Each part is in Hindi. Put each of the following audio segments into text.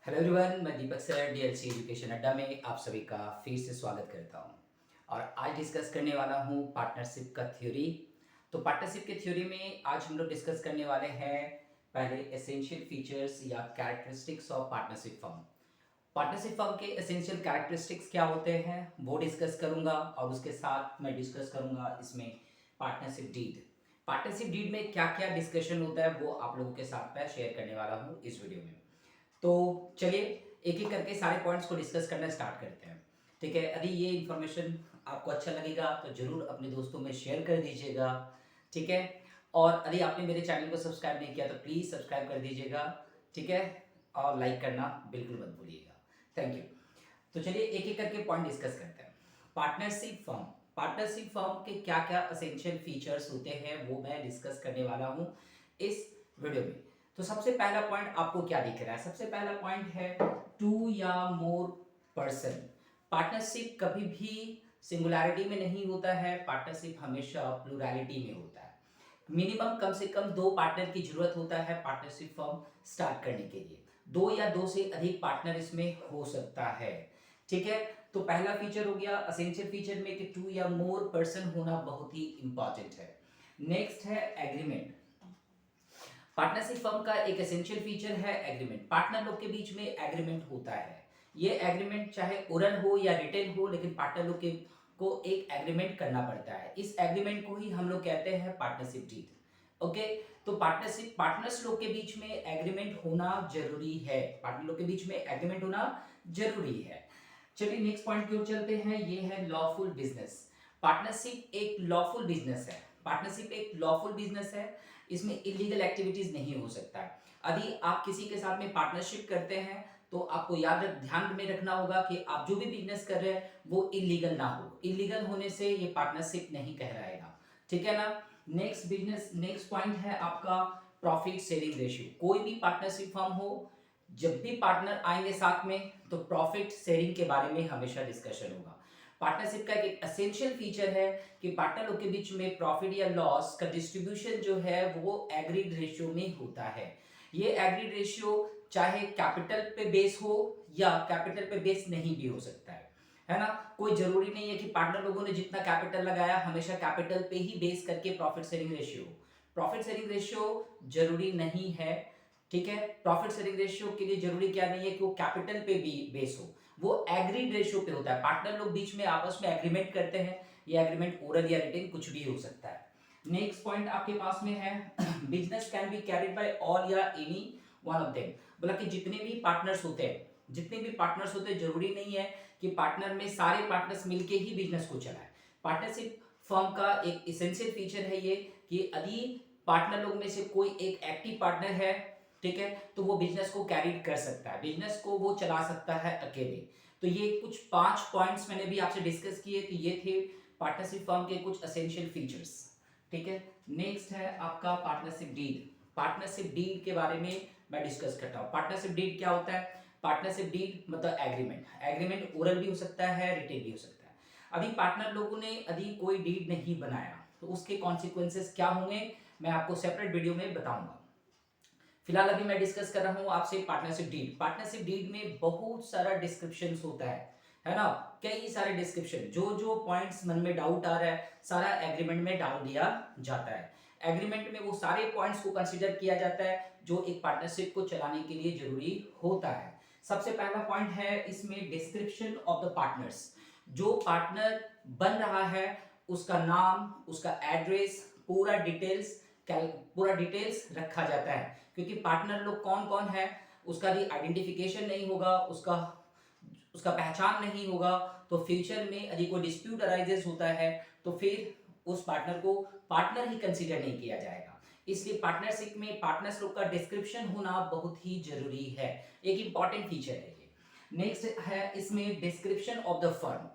हेलो एवरीवन, मैं दीपक सर डीएलसी एजुकेशन अड्डा में आप सभी का फिर से स्वागत करता हूं। और आज डिस्कस करने वाला हूं पार्टनरशिप का थ्योरी। तो पार्टनरशिप के थ्योरी में आज हम लोग डिस्कस करने वाले हैं पहले एसेंशियल फीचर्स या characteristics of partnership firm. Partnership firm के एसेंशियल कैरेक्टरिस्टिक्स क्या होते हैं वो डिस्कस करूंगा, और उसके साथ मैं डिस्कस करूंगा इसमें पार्टनरशिप डीड। पार्टनरशिप डीड में क्या क्या डिस्कशन होता है वो आप लोगों के साथ मैं शेयर करने वाला हूँ इस वीडियो में। तो चलिए एक एक करके सारे पॉइंट्स को डिस्कस करना स्टार्ट करते हैं। ठीक है, यदि ये इन्फॉर्मेशन आपको अच्छा लगेगा तो जरूर अपने दोस्तों में शेयर कर दीजिएगा। ठीक है, और यदि आपने मेरे चैनल को सब्सक्राइब नहीं किया तो प्लीज़ सब्सक्राइब कर दीजिएगा। ठीक है, और लाइक करना बिल्कुल मत भूलिएगा। Thank you. तो चलिए एक एक करके पॉइंट डिस्कस करते हैं। पार्टनरशिप फर्म के क्या क्या असेंशियल फीचर्स होते हैं वो मैं डिस्कस करने वाला हूँ इस वीडियो में। तो सबसे पहला पॉइंट आपको क्या दिख रहा है? सबसे पहला पॉइंट है टू या मोर पर्सन। पार्टनरशिप कभी भी सिंगुलैरिटी में नहीं होता है, पार्टनरशिप हमेशा प्लूरैलिटी में होता है। मिनिमम कम से कम दो पार्टनर की जरूरत होता है पार्टनरशिप फर्म स्टार्ट करने के लिए। दो या दो से अधिक पार्टनर इसमें हो सकता है। ठीक है, तो पहला फीचर हो गया असेंशियल फीचर में कि टू या मोर पर्सन होना बहुत ही इंपॉर्टेंट है। नेक्स्ट है एग्रीमेंट। पार्टनरशिप फर्म का एक एसेंशियल फीचर है एग्रीमेंट। पार्टनर लोग के बीच में एग्रीमेंट होता है। ये एग्रीमेंट चाहे ओरल हो या रिटेन हो, लेकिन पार्टनर लोग के को एक एग्रीमेंट करना पड़ता है। इस एग्रीमेंट को ही हम लोग कहते हैं पार्टनरशिप डीड। ओके, तो पार्टनर्स लोग के बीच में एग्रीमेंट होना जरूरी है। पार्टनर लोग के बीच में एग्रीमेंट होना जरूरी है। चलिए नेक्स्ट पॉइंट की ओर चलते हैं, ये है लॉफुल बिजनेस। पार्टनरशिप एक लॉफुल बिजनेस है। पार्टनरशिप एक लॉफुल बिजनेस है, इसमें इलीगल एक्टिविटीज नहीं हो सकता है। यदि आप किसी के साथ में पार्टनरशिप करते हैं तो आपको ध्यान में रखना होगा कि आप जो भी बिजनेस कर रहे हैं वो इलीगल ना हो। इलीगल होने से ये पार्टनरशिप नहीं कहलाएगा। ठीक है ना। नेक्स्ट पॉइंट है आपका प्रॉफिट शेयरिंग रेशियो। कोई भी पार्टनरशिप फर्म हो, जब भी पार्टनर आएंगे साथ में तो प्रॉफिट शेयरिंग के बारे में हमेशा डिस्कशन होगा। पार्टनरशिप का एक एसेंशियल फीचर है कि पार्टनर लोग के बीच में प्रॉफिट या लॉस का डिस्ट्रीब्यूशन जो है वो एग्रीड रेशियो में होता है। ये एग्रीड रेशियो चाहे कैपिटल पे बेस हो या कैपिटल पे बेस नहीं भी हो सकता है ना। कोई जरूरी नहीं है कि पार्टनर लोगों ने जितना कैपिटल लगाया हमेशा कैपिटल पे ही बेस करके प्रॉफिट शेयरिंग रेशियो जरूरी नहीं है। ठीक है, प्रॉफिट शेयरिंग रेशियो के लिए जरूरी क्या नहीं है कि वो कैपिटल पे भी बेस हो, वो एग्रीड रेशियो पे होता है। पार्टनर लोग बीच में आपस में एग्रीमेंट करते हैं, ये एग्रीमेंट ओरल या रिटन कुछ भी हो सकता है। नेक्स्ट पॉइंट आपके पास में है business can be carried by all या एनी वन ऑफ देम। बोला कि जितने भी पार्टनर्स होते हैं जरूरी नहीं है कि पार्टनर में सारे पार्टनर्स मिलके ही बिजनेस को चलाए। पार्टनरशिप फर्म का एक इसेंशियल फीचर है ये कि यदि पार्टनर लोग में से कोई एक एक्टिव पार्टनर है, ठीक है, तो वो बिजनेस को कैरी कर सकता है, बिजनेस को वो चला सकता है अकेले। तो ये कुछ 5 पॉइंट्स मैंने भी आपसे डिस्कस किए, तो ये थे पार्टनरशिप फर्म के कुछ एसेंशियल फीचर्स। ठीक है, नेक्स्ट है आपका पार्टनरशिप डीड। पार्टनरशिप डीड के बारे में मैं डिस्कस करता हूँ। पार्टनरशिप डीड क्या होता है? पार्टनरशिप डीड मतलब एग्रीमेंट। एग्रीमेंट ओरल भी हो सकता है, रिटेन भी हो सकता है। अभी पार्टनर लोगों ने यदि कोई डीड नहीं बनाया तो उसके कॉन्सिक्वेंसेस क्या होंगे मैं आपको सेपरेट वीडियो में बताऊंगा। फिलहाल अभी मैं डिस्कस कर रहा हूं आपसे पार्टनरशिप डीड। पार्टनरशिप डीड में बहुत सारा डिस्क्रिप्शन होता है ना। कई सारे डिस्क्रिप्शन, जो जो पॉइंट्स मन में डाउट आ रहा है सारा एग्रीमेंट में डाल दिया जाता है। एग्रीमेंट में वो सारे पॉइंट्स को कंसीडर किया जाता है जो एक पार्टनरशिप को चलाने के लिए जरूरी होता है। सबसे पहला पॉइंट है इसमें डिस्क्रिप्शन ऑफ द पार्टनर्स। जो पार्टनर बन रहा है उसका नाम, उसका एड्रेस, पूरा डिटेल्स रखा जाता है, क्योंकि पार्टनर लोग कौन कौन है उसका भी आइडेंटिफिकेशन नहीं होगा, उसका उसका पहचान नहीं होगा, तो फ्यूचर में यदि कोई डिस्प्यूट अराइजेस होता है तो फिर उस पार्टनर को पार्टनर ही कंसीडर नहीं किया जाएगा। इसलिए पार्टनरशिप में पार्टनर्स लोग का डिस्क्रिप्शन होना बहुत ही जरूरी है, एक इंपॉर्टेंट फीचर है ये। नेक्स्ट है इसमें description of the firm.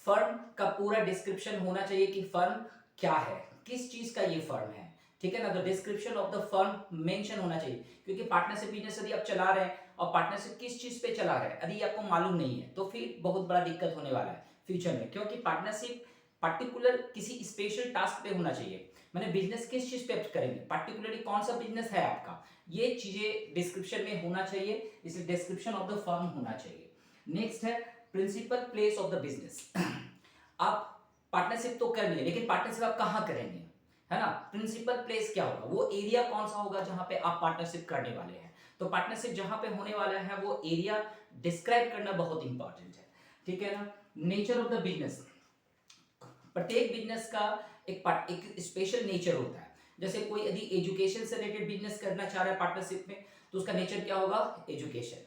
Firm का पूरा डिस्क्रिप्शन होना चाहिए कि फर्म क्या है, किस चीज का ये फर्म है। ठीक है ना, तो description of the firm mention होना चाहिए, क्योंकि पार्टनरशिप बिजनेस यदि आप चला रहे हैं और पार्टनरशिप किस चीज पे चला रहे हैं यदि आपको मालूम नहीं है तो फिर बहुत बड़ा दिक्कत होने वाला है फ्यूचर में, क्योंकि पार्टनरशिप पर्टिकुलर किसी स्पेशल टास्क पे होना चाहिए। मैंने बिजनेस किस चीज पे करेंगे, पर्टिकुलरली कौन सा बिजनेस है आपका, ये चीजें डिस्क्रिप्शन में होना चाहिए, इसलिए डिस्क्रिप्शन ऑफ द फर्म होना चाहिए। नेक्स्ट है principal place of the business. आप पार्टनरशिप तो कर लिए, लेकिन पार्टनरशिप आप कहाँ करेंगे, है ना। प्रिंसिपल प्लेस क्या होगा, वो एरिया कौन सा होगा जहां पे आप पार्टनरशिप करने वाले हैं। तो पार्टनरशिप जहां पे होने वाला है वो एरिया डिस्क्राइब करना बहुत इंपॉर्टेंट है, ठीक है ना। नेचर ऑफ द बिजनेस, प्रत्येक बिजनेस का एक स्पेशल नेचर होता है। जैसे कोई यदि एजुकेशन से रिलेटेड बिजनेस करना चाह रहा है पार्टनरशिप में, तो उसका नेचर क्या होगा, एजुकेशन,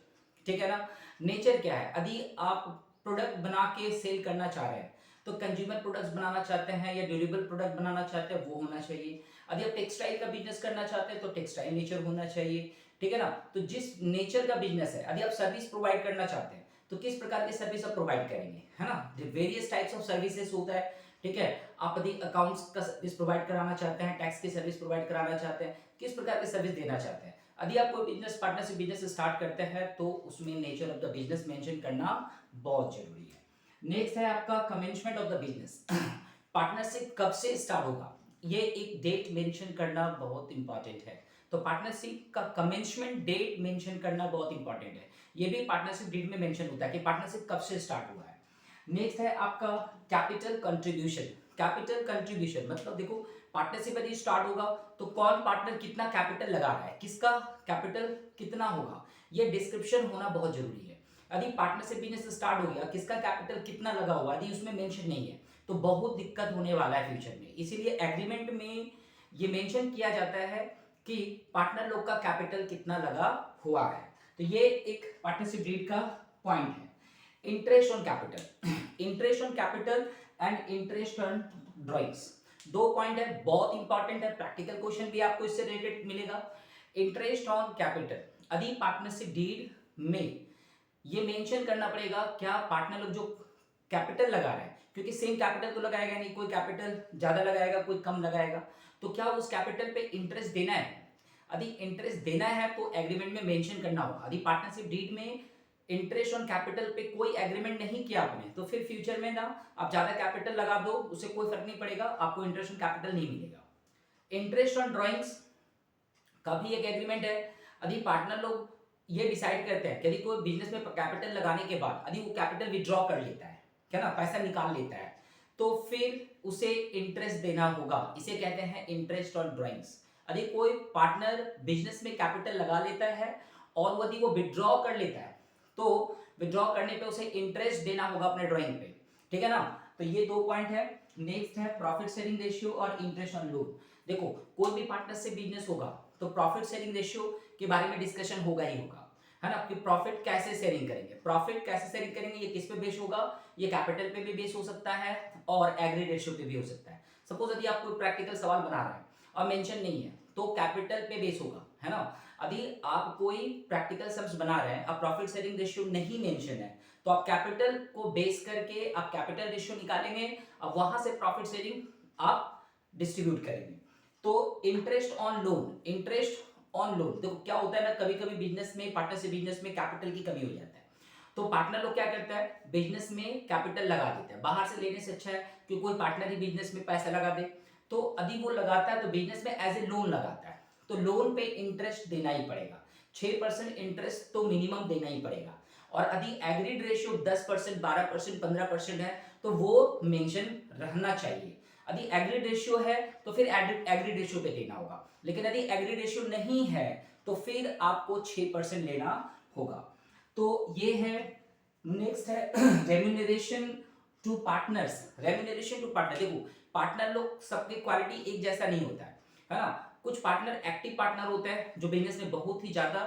ठीक है ना। नेचर क्या है, यदि आप प्रोडक्ट बना के सेल करना चाह रहे हैं तो कंज्यूमर प्रोडक्ट्स बनाना चाहते हैं या ड्यूरेबल प्रोडक्ट बनाना चाहते हैं वो होना चाहिए। यदि आप टेक्सटाइल का बिजनेस करना चाहते हैं तो टेक्सटाइल नेचर होना चाहिए, ठीक है ना। तो जिस नेचर का बिजनेस है, यदि आप सर्विस प्रोवाइड करना चाहते हैं तो किस प्रकार की सर्विस आप प्रोवाइड करेंगे, है ना। वेरियस टाइप्स ऑफ सर्विसेज होता है, ठीक है। आप यदि अकाउंट्स का सर्विस प्रोवाइड कराना चाहते हैं, टैक्स की सर्विस प्रोवाइड कराना चाहते हैं, किस प्रकार की सर्विस देना चाहते हैं। यदि आप कोई बिजनेस पार्टनरशिप बिजनेस स्टार्ट करते हैं तो उसमें nature of the business mention करना बहुत जरूरी है। नेक्स्ट है आपका commencement of the business. Partnership कब से स्टार्ट होगा, ये एक डेट मेंशन करना बहुत इंपॉर्टेंट है। तो पार्टनरशिप का कमेंसमेंट डेट मेंशन करना बहुत इंपॉर्टेंट है। ये भी पार्टनरशिप डीड में मेंशन होता है कि पार्टनरशिप कब से स्टार्ट हुआ है। नेक्स्ट है आपका कैपिटल कंट्रीब्यूशन। कैपिटल कंट्रीब्यूशन मतलब देखो, पार्टनरशिप यदि स्टार्ट होगा तो कौन पार्टनर कितना कैपिटल लगा रहा है, किसका कैपिटल कितना होगा, ये डिस्क्रिप्शन होना बहुत जरूरी है। यदि पार्टनरशिप बिजनेस स्टार्ट हो गया, किसका कैपिटल कितना लगा हुआ यदि उसमें मेंशन नहीं है तो बहुत दिक्कत होने वाला है फ्यूचर में। इसीलिए एग्रीमेंट में ये मेंशन किया जाता है कि पार्टनर लोग का कैपिटल कितना लगा हुआ है। तो ये एक पार्टनरशिप डीड का पॉइंट है। Interest on capital, interest on capital and interest on drawings, दो पॉइंट है, बहुत इंपॉर्टेंट है। प्रैक्टिकल क्वेश्चन भी आपको इससे रिलेटेड मिलेगा। इंटरेस्ट ऑन कैपिटल, यदि पार्टनरशिप डीड में ये मेंशन करना पड़ेगा क्या पार्टनर लोग जो कैपिटल लगा रहे हैं, क्योंकि सेम कैपिटल तो लगाएगा नहीं, कोई कैपिटल ज्यादा लगाएगा कोई कम लगाएगा, तो क्या उस कैपिटल पे इंटरेस्ट देना है। यदि इंटरेस्ट देना है तो एग्रीमेंट में मेंशन करना होगा। यदि पार्टनरशिप डीड में इंटरेस्ट ऑन कैपिटल पे कोई एग्रीमेंट नहीं किया आपने तो फिर फ्यूचर में ना आप ज्यादा कैपिटल लगा दो, उससे कोई फर्क नहीं पड़ेगा, आपको इंटरेस्ट ऑन कैपिटल नहीं मिलेगा। इंटरेस्ट ऑन ड्रॉइंग्स का भी एक एग्रीमेंट है। यदि पार्टनर लोग ये डिसाइड करते हैं कि यदि कोई बिजनेस में कैपिटल लगाने के बाद यदि वो कैपिटल विड्रॉ कर लेता है ना, पैसा निकाल लेता है, तो फिर उसे इंटरेस्ट देना होगा। इसे कहते हैं इंटरेस्ट ऑन ड्रॉइंग्स। यदि कोई पार्टनर बिजनेस में कैपिटल लगा लेता है और यदि वो विड्रॉ कर लेता है तो विड्रॉ करने पे उसे इंटरेस्ट देना होगा अपने ड्रॉइंग पे, ठीक है ना। तो ये दो पॉइंट है। नेक्स्ट है प्रॉफिट शेयरिंग रेशियो और इंटरेस्ट ऑन लोन। देखो, कोई भी पार्टनरशिप बिजनेस होगा तो प्रॉफिट शेयरिंग रेशियो के बारे में डिस्कशन होगा ही होगा, है ना, कि प्रॉफिट कैसे शेयरिंग करेंगे। प्रॉफिट कैसे शेयरिंग करेंगे ये किस पे बेस होगा, ये कैपिटल पे भी बेस हो सकता है और एग्री रेशियो पे भी हो सकता है। सपोज यदि आप कोई प्रैक्टिकल सवाल बना रहे हैं और मेंशन नहीं है तो कैपिटल पे बेस होगा, है ना। यदि आप कोई प्रैक्टिकल सम्स बना रहे हैं, अब प्रॉफिट शेयरिंग रेशियो नहीं मेंशन है तो आप कैपिटल को बेस करके आप कैपिटल रेशियो निकालेंगे, अब वहां से प्रॉफिट शेयरिंग आप डिस्ट्रीब्यूट करेंगे। तो interest on loan, interest on loan, देखो क्या होता है ना, कभी कभी बिजनेस में, पार्टनरशिप बिजनेस में कैपिटल की कमी हो जाता है तो पार्टनर लोग क्या करता है, बिजनेस में कैपिटल लगा देते हैं। बाहर से लेने से अच्छा है कि कोई पार्टनर ही बिजनेस में पैसा लगा दे। तो यदि वो लगाता है तो बिजनेस में एज ए लोन लगाता है, तो लोन पे इंटरेस्ट देना ही पड़ेगा, 6% इंटरेस्ट तो मिनिमम देना ही पड़ेगा। और यदि एग्रीड रेशियो 10%, 12%, 15% है तो वो मेंशन रहना चाहिए। यदि एग्रीड रेशियो है तो फिर एग्रीड रेशियो पे देना होगा, लेकिन यदि एग्रीड रेशियो नहीं है तो फिर आपको 6% लेना होगा। तो ये है। नेक्स्ट है remuneration to partners. Remuneration to partner, देखो पार्टनर लोग सबकी क्वालिटी एक जैसा नहीं होता है ना। कुछ पार्टनर एक्टिव पार्टनर होते हैं जो बिजनेस में बहुत ही ज्यादा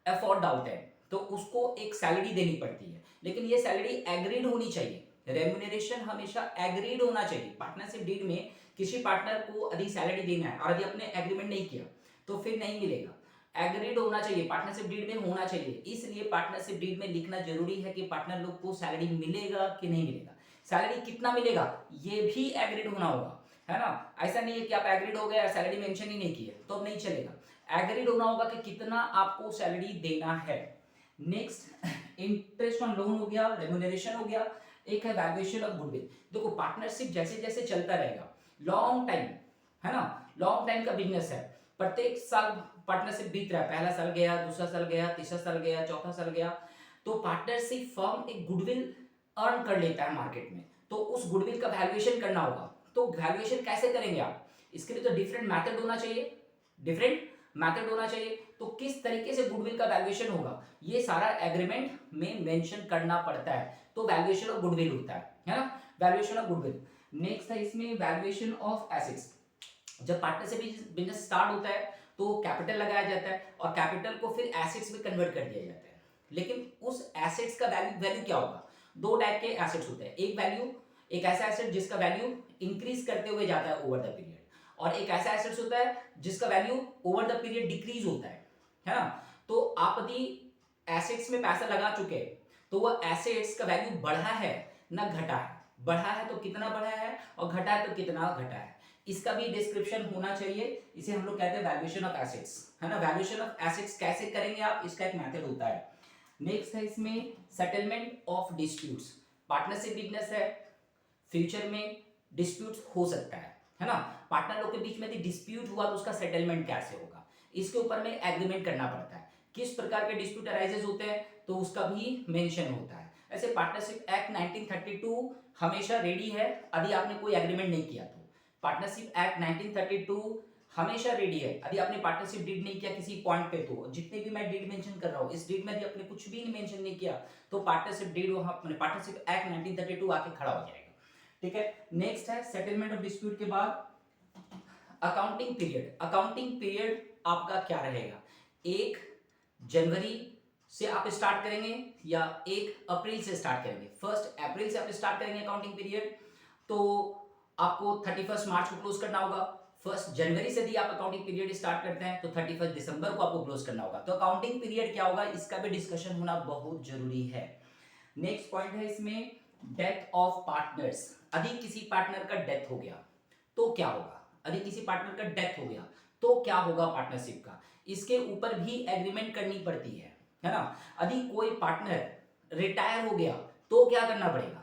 एफर्ट डालते हैं तो उसको एक सैलरी देनी पड़ती है, लेकिन ये सैलरी एग्रीड होनी चाहिए। रेम्यूनरेशन हमेशा एग्रीड होना चाहिए। पार्टनरशिप डील में किसी पार्टनर को यदि सैलरी देना है और यदि आपने एग्रीमेंट नहीं किया तो फिर नहीं मिलेगा, एग्रीड होना चाहिए, पार्टनरशिप डीड में होना चाहिए। इसलिए पार्टनरशिप डीड में लिखना जरूरी है कि पार्टनर लोग को सैलरी मिलेगा कि नहीं मिलेगा, सैलरी कितना मिलेगा ये भी एग्रीड होना होगा, है ना। ऐसा नहीं है कि आप एग्रीड हो गए और सैलरी मेंशन ही नहीं की है तो अब नहीं चलेगा, एग्रीड होना होगा कि कितना आपको सैलरी देना है। नेक्स्ट इंटरेस्ट ऑन लोन हो गया, रेम्यूनरेशन हो गया, एक है वैल्यूएशन ऑफ गुडविल। देखो पार्टनरशिप जैसे जैसे चलता रहेगा, लॉन्ग टाइम है ना, लॉन्ग टाइम का बिजनेस है। प्रत्येक साल पार्टनरशिप बीत रहा है, पहला साल गया, दूसरा साल गया, तीसरा साल गया, चौथा साल गया, तो पार्टनरशिप फर्म एक गुडविल अर्न कर लेता है मार्केट में। तो उस गुडविल का वैल्यूएशन करना होगा। तो वैल्यूएशन कैसे करेंगे आप? इसके लिए तो डिफरेंट मेथड होना चाहिए, डिफरेंट मेथड होना चाहिए। तो किस तरीके से गुडविल का वैल्यूएशन होगा, ये सारा एग्रीमेंट में मेंशन करना पड़ता है। तो वैल्यूएशन ऑफ गुडविल होता है ना, वैल्यूएशन ऑफ गुडविल। नेक्स्ट है इसमें वैल्यूएशन ऑफ एसेट्स। जब पार्टनरशिप बिजनेस स्टार्ट होता है तो कैपिटल लगाया जाता है और कैपिटल को फिर एसेट्स में कन्वर्ट कर दिया जाता है। लेकिन उस एसेट्स का वैल्यू क्या होगा? दो टाइप के एसेट्स होते हैं। एक ऐसा एसेट जिसका वैल्यू इंक्रीज करते हुए जाता है ओवर द पीरियड, और एक ऐसा एसेट्स होता है जिसका value over the period decrease होता है ना। तो आप यदि एसेट्स में पैसा लगा चुके हैं तो वह एसेट्स का वैल्यू बढ़ा है ना घटा है, बढ़ा है तो कितना बढ़ा है और घटा है तो कितना घटा है, इसका भी डिस्क्रिप्शन होना चाहिए। इसे हम लोग कहते हैं वैल्यूएशन ऑफ एसेट्स, है ना। वैल्यूएशन ऑफ एसेट्स कैसे करेंगे आप, इसका एक मेथड होता है। नेक्स्ट है इसमें settlement of disputes. Partnership business है, फ्यूचर में डिस्प्यूट्स हो सकता है ना। पार्टनर लोग के बीच में यदि डिस्प्यूट हुआ तो उसका सेटलमेंट कैसे होगा, इसके ऊपर में एग्रीमेंट करना पड़ता है। किस प्रकार के डिस्प्यूट अराइजेस होते हैं तो उसका भी मेंशन होता है। ऐसे पार्टनरशिप एक्ट 1932 हमेशा रेडी है यदि आपने कोई एग्रीमेंट नहीं किया तो। पार्टनरशिप एक्ट 1932 हमेशा रेडी है यदि आपने पार्टनरशिप डीड नहीं किया किसी पॉइंट पे। तो जितने भी मैं डीड मेंशन कर रहा हूँ, इस डीड में यदि आपने कुछ भी मेंशन नहीं किया तो पार्टनरशिप डीड वहां पार्टनरशिप एक्ट 1932 आके खड़ा हो जाएगा। ठीक है। नेक्स्ट है सेटलमेंट ऑफ डिस्प्यूट के बाद अकाउंटिंग पीरियड। अकाउंटिंग पीरियड आपका क्या रहेगा? 1 जनवरी से आप स्टार्ट करेंगे या 1 अप्रैल से स्टार्ट करेंगे? 1 अप्रैल से आप स्टार्ट करेंगे अकाउंटिंग पीरियड, तो आपको 31 मार्च को क्लोज करना होगा। 1 जनवरी से यदि आप अकाउंटिंग पीरियड स्टार्ट करते हैं तो 31 दिसंबर को आपको क्लोज करना होगा। तो अकाउंटिंग पीरियड क्या होगा, इसका भी डिस्कशन होना बहुत जरूरी है। नेक्स्ट पॉइंट है इसमें डेथ ऑफ पार्टनर्स। यदि किसी पार्टनर का डेथ हो गया तो क्या होगा? यदि किसी पार्टनर का डेथ हो गया तो क्या होगा पार्टनरशिप का, इसके ऊपर भी एग्रीमेंट करनी पड़ती है ना। यदि कोई पार्टनर रिटायर हो गया तो क्या करना पड़ेगा,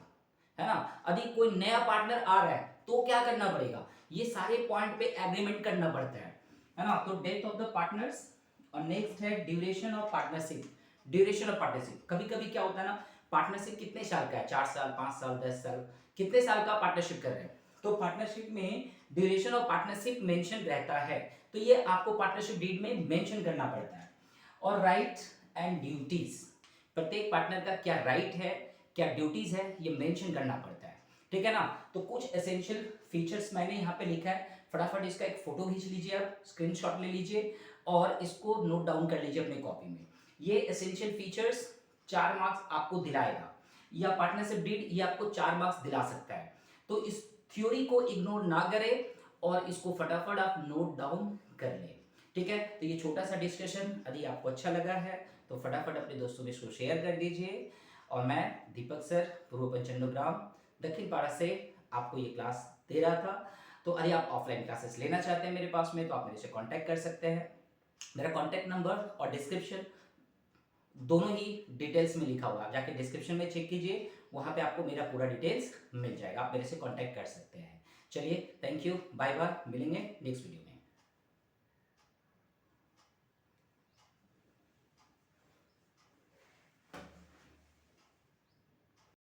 है ना। यदि कोई नया पार्टनर आ रहा है तो क्या करना पड़ेगा, ये सारे पॉइंट पे एग्रीमेंट करना पड़ता है ना। तो डेथ ऑफ द पार्टनर्स। और नेक्स्ट है duration of partnership. Duration of partnership, कभी कभी क्या होता है ना, पार्टनरशिप कितने साल का है, 4 साल, 5 साल, 10 साल, कितने साल का पार्टनरशिप कर रहे हैं। तो पार्टनरशिप में ड्यूरेशन ऑफ पार्टनरशिप मेंशन रहता है, तो ये आपको पार्टनरशिप डीड में मेंशन करना पड़ता है। और राइट एंड ड्यूटीज, प्रत्येक पार्टनर का क्या राइट है, क्या ड्यूटीज है, ये मेंशन करना पड़ता है। ठीक है ना। तो कुछ एसेंशियल फीचर्स मैंने यहाँ पे लिखा है, फटाफट इसका एक फोटो खींच लीजिए, आप स्क्रीनशॉट ले लीजिए और इसको नोट डाउन कर लीजिए अपने कॉपी में। ये एसेंशियल फीचर्स 4 मार्क्स आपको दिलाएगा, या पार्टनरशिप डीड ये आपको 4 मार्क्स दिला सकता है। तो इस थ्योरी को इग्नोर ना करें और इसको फटाफट आप नोट डाउन कर लें। ठीक है। तो ये छोटा सा डिस्कशन यदि आपको अच्छा लगा है तो फटाफट अपने दोस्तों में इसको शेयर कर दीजिए। और मैं दीपक सर, पूर्व पंचंडो ग्राम, दक्षिण पारा से आपको ये क्लास दे रहा था। तो यदि आप ऑफलाइन क्लासेस लेना चाहते हैं मेरे पास में तो आप मेरे से कांटेक्ट कर सकते हैं। मेरा कांटेक्ट नंबर और डिस्क्रिप्शन दोनों ही डिटेल्स में लिखा हुआ है, आप जाके डिस्क्रिप्शन में चेक कीजिए, वहां पे आपको मेरा पूरा डिटेल्स मिल जाएगा, आप मेरे से कांटेक्ट कर सकते हैं। चलिए, थैंक यू, बाय बाय, मिलेंगे नेक्स्ट वीडियो।